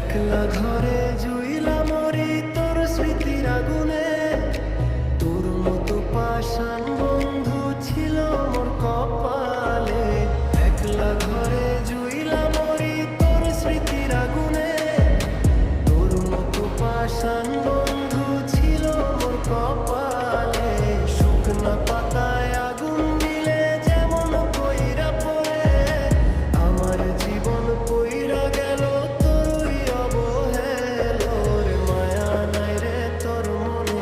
একলা ঘরে জুইলা মরি তোর স্মৃতির আগুনে। তোর মতো পাষাণ বন্ধু ছিল মোর কপালে। একলা ঘরে জুইলা মরি তোর স্মৃতির আগুনে। তোর মতো পাষাণ বন্ধু ছিল মোর কপালে। শুকনা পাতায় আগুন দিলে যেমন কইরা পড়ে, আমার জীবন কইরা গেল তোরই অবহেলোর। মায়া নাই রে তোর মনে,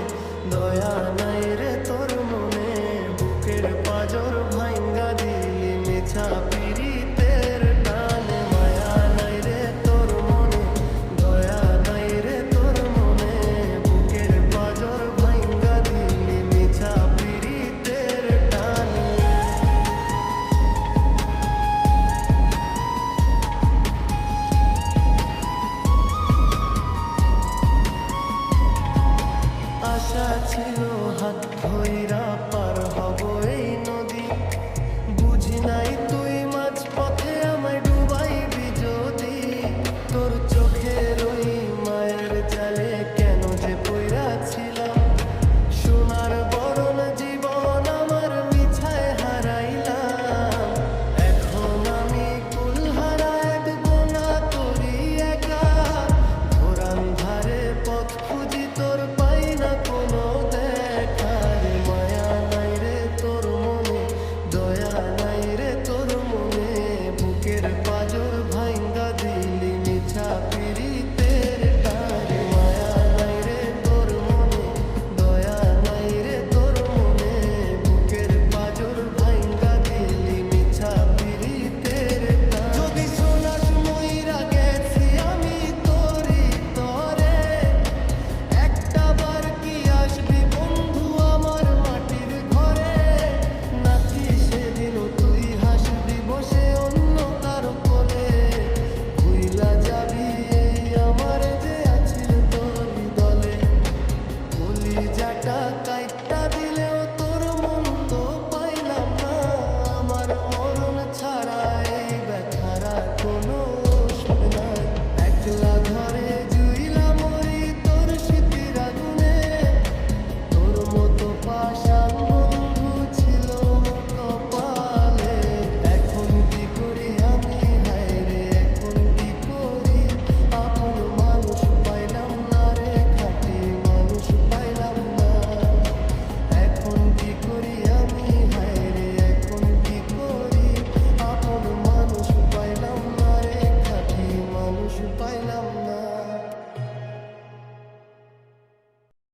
দয়া নাই রে তোর মনে, বুকের পাজর ভাঙ্গা দিলি মিছা।